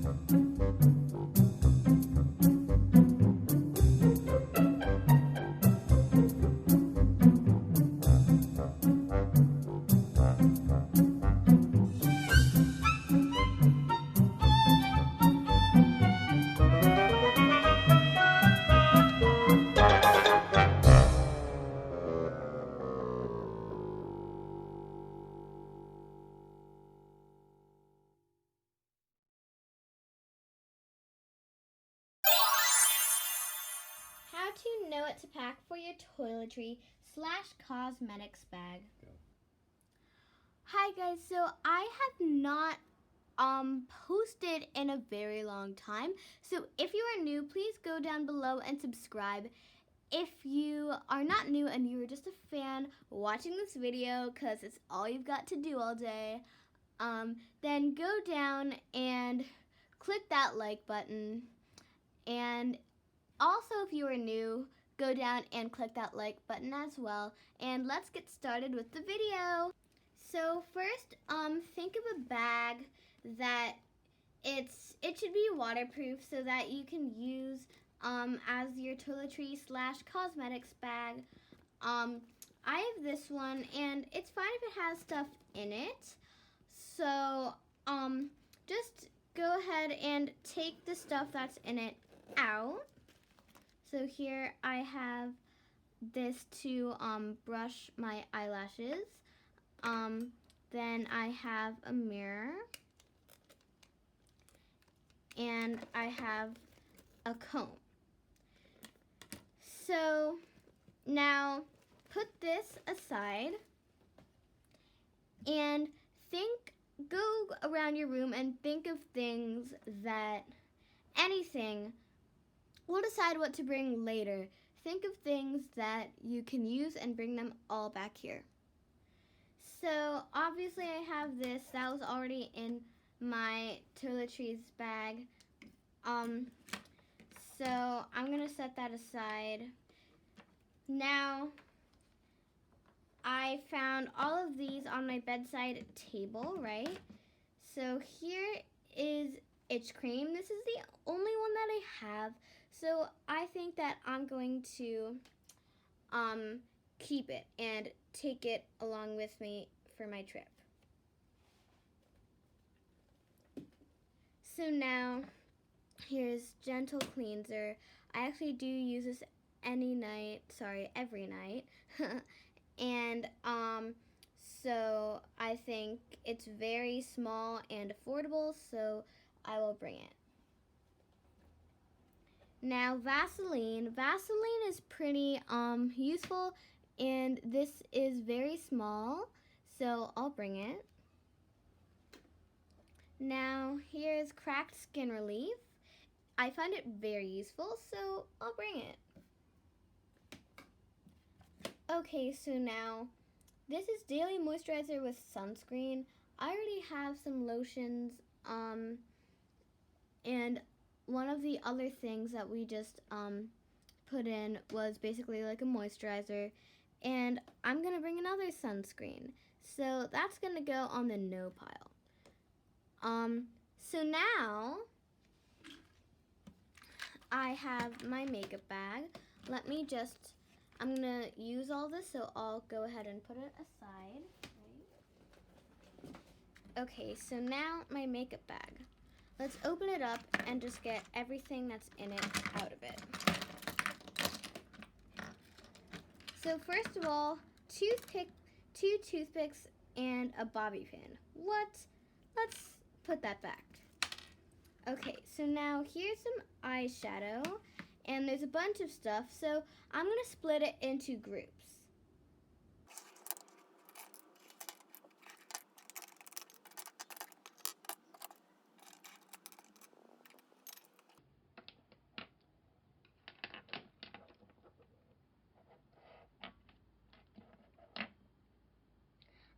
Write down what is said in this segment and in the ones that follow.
How to know what to pack for your toiletry/cosmetics bag. Go. Hi guys, so I have not posted in a very long time. So if you are new, please go down below and subscribe. If you are not new and you are just a fan watching this video because it's all you've got to do all day, then go down and click that like button. And also, if you are new, go down and click that like button as well. And let's get started with the video. So first, think of a bag that it should be waterproof so that you can use as your toiletry/cosmetics bag. I have this one, and it's fine if it has stuff in it. So just go ahead and take the stuff that's in it out. So here I have this to brush my eyelashes. Then I have a mirror. And I have a comb. So now put this aside and go around your room and think of things we'll decide what to bring later. Think of things that you can use and bring them all back here. So obviously I have this that was already in my toiletries bag. So I'm gonna set that aside. Now I found all of these on my bedside table, right? So here is itch cream. This is the only one that I have. So I think that I'm going to keep it and take it along with me for my trip. So now here's gentle cleanser. I actually do use this every night. And so I think it's very small and affordable, so I will bring it. Now Vaseline. Vaseline is pretty useful, and this is very small, so I'll bring it. Now here's cracked skin relief. I find it very useful, so I'll bring it. Okay, so now this is daily moisturizer with sunscreen. I already have some lotions, and one of the other things that we just put in was basically like a moisturizer, and I'm gonna bring another sunscreen. So that's gonna go on the no pile. So now I have my makeup bag. I'm gonna use all this, so I'll go ahead and put it aside. Right? Okay, so now my makeup bag. Let's open it up and just get everything that's in it out of it. So first of all, two toothpicks and a bobby pin. What? Let's put that back. Okay, so now here's some eyeshadow, and there's a bunch of stuff, so I'm gonna split it into groups.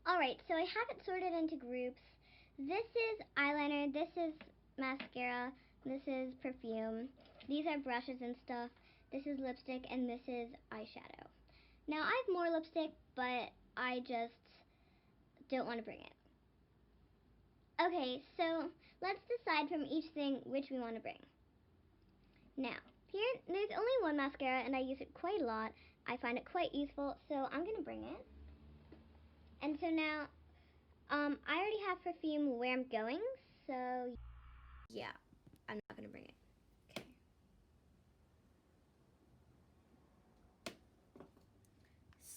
Alright, so I have it sorted into groups. This is eyeliner, this is mascara, this is perfume, these are brushes and stuff, this is lipstick, and this is eyeshadow. Now I have more lipstick, but I just don't want to bring it. Okay, so let's decide from each thing which we want to bring. Now, here, there's only one mascara, and I use it quite a lot. I find it quite useful, so I'm going to bring it. And so now, I already have perfume where I'm going, so yeah, I'm not going to bring it. Okay.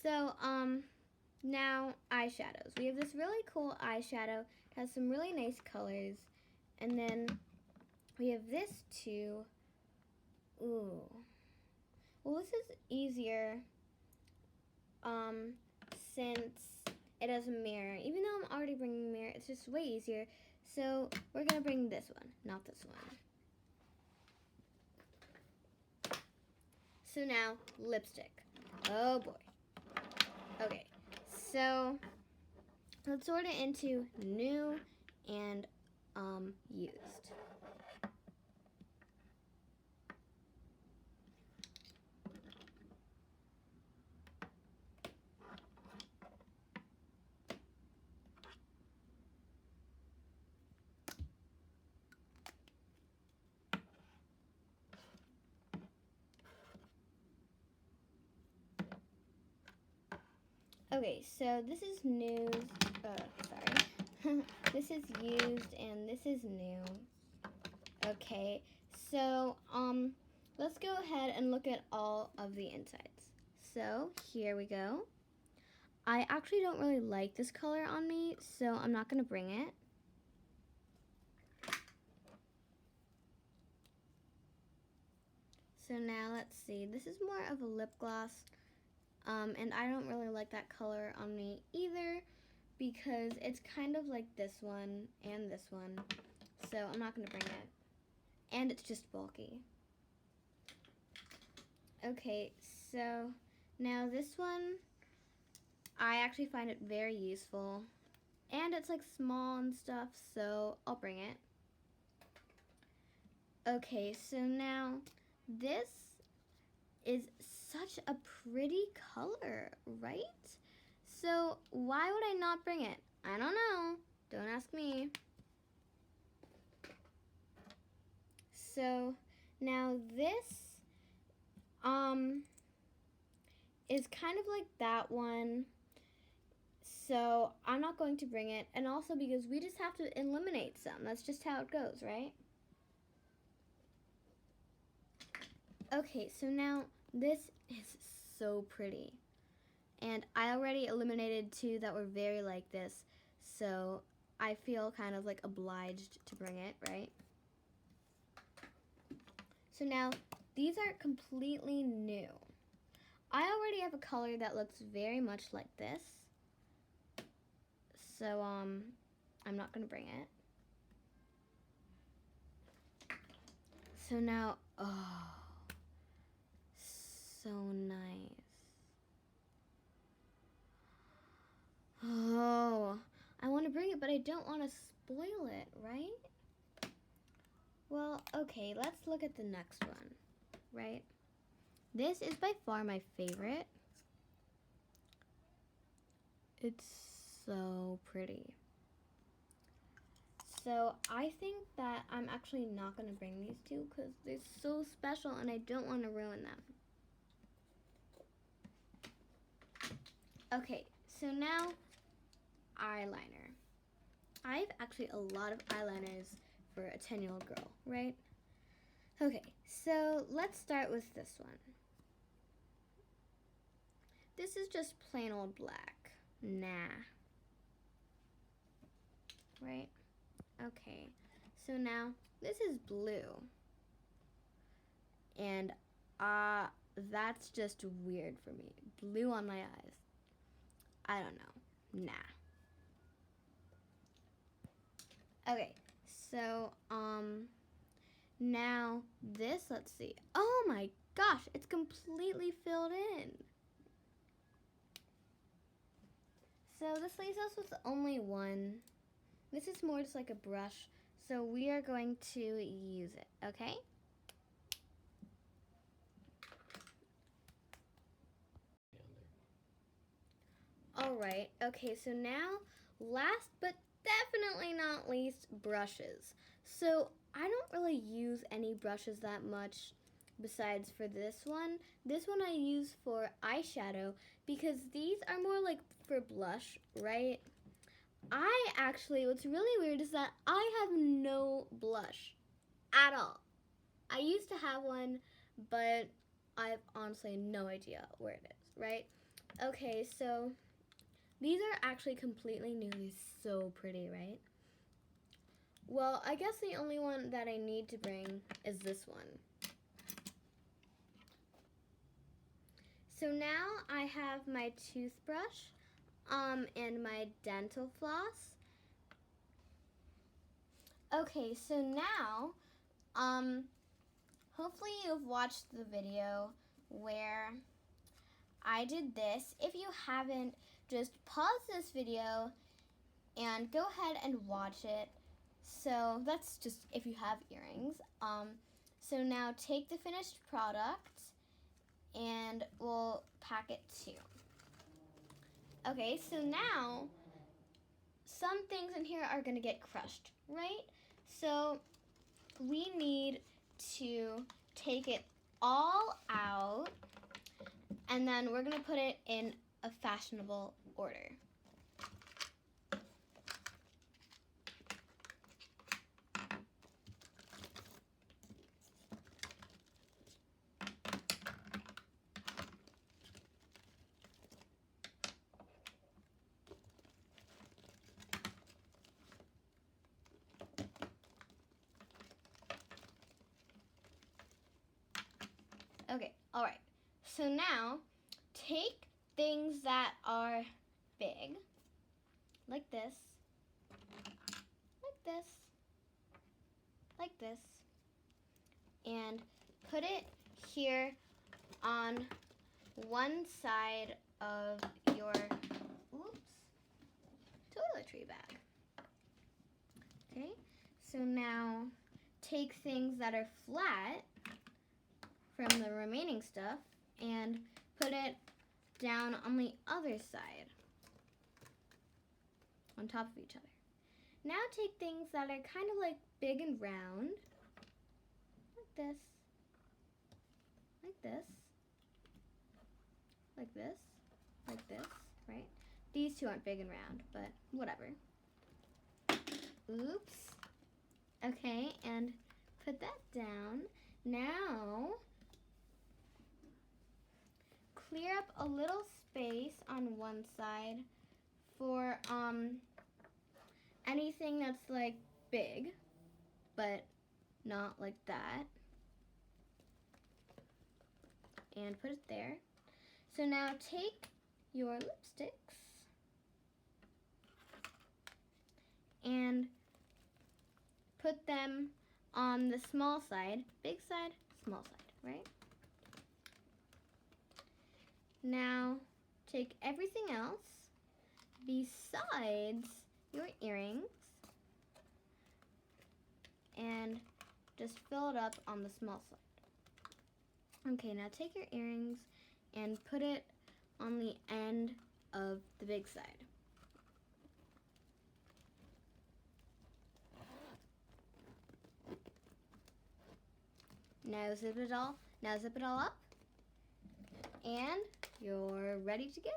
So, now eyeshadows. We have this really cool eyeshadow. It has some really nice colors. And then we have this too. Ooh. Well, this is easier since it has a mirror. Even though I'm already bringing a mirror, it's just way easier. So we're going to bring this one, not this one. So now, lipstick. Oh boy. Okay, so let's sort it into new and used. Okay, so this is news. Sorry. This is used and this is new. Okay, so let's go ahead and look at all of the insides. So here we go. I actually don't really like this color on me, so I'm not going to bring it. So now let's see. This is more of a lip gloss. And I don't really like that color on me either because it's kind of like this one and this one. So I'm not going to bring it. And it's just bulky. Okay, so now this one, I actually find it very useful. And it's like small and stuff, so I'll bring it. Okay, so now this is such a pretty color, right? So why would I not bring it? I don't know. Don't ask me. So now this is kind of like that one. So I'm not going to bring it. And also because we just have to eliminate some. That's just how it goes, right? Okay, so now this is so pretty. And I already eliminated two that were very like this. So I feel kind of like obliged to bring it, right? So now these are completely new. I already have a color that looks very much like this. So I'm not going to bring it. So now, oh, so nice. Oh, I want to bring it, but I don't want to spoil it, right? Well, okay, let's look at the next one, right? This is by far my favorite. It's so pretty. So I think that I'm actually not going to bring these two because they're so special and I don't want to ruin them. Okay, so now eyeliner. I have actually a lot of eyeliners for a 10-year-old girl, right? Okay, so let's start with this one. This is just plain old black. Nah. Right? Okay, so now this is blue. And that's just weird for me. Blue on my eyes. I don't know. Nah. Okay, so now this, let's see. Oh my gosh, it's completely filled in. So this leaves us with only one. This is more just like a brush, so we are going to use it, okay? Alright, okay, so now, last but definitely not least, brushes. So I don't really use any brushes that much besides for this one. This one I use for eyeshadow because these are more like for blush, right? What's really weird is that I have no blush at all. I used to have one, but I have honestly no idea where it is, right? Okay, so these are actually completely new. They're so pretty, right? Well, I guess the only one that I need to bring is this one. So now I have my toothbrush and my dental floss. Okay, so now hopefully you've watched the video where I did this. If you haven't, just pause this video and go ahead and watch it. So that's just if you have earrings. So now take the finished product and we'll pack it too. Okay, so now some things in here are gonna get crushed, right? So we need to take it all out and then we're gonna put it in a fashionable order. Okay, all right. So now take things that are big, like this, like this, like this, and put it here on one side of your toiletry bag. Okay, so now take things that are flat from the remaining stuff and put it down on the other side on top of each other. Now take things that are kind of like big and round, like this, like this, like this, like this, right? These two aren't big and round, but whatever. Oops. Okay, and put that down. Now, clear up a little space on one side for anything that's like big, but not like that. And put it there. So now take your lipsticks and put them on the small side, big side, small side, right? Now take everything else besides your earrings and just fill it up on the small side. Okay, now take your earrings and put it on the end of the big side. Now zip it all up, and you're ready to go.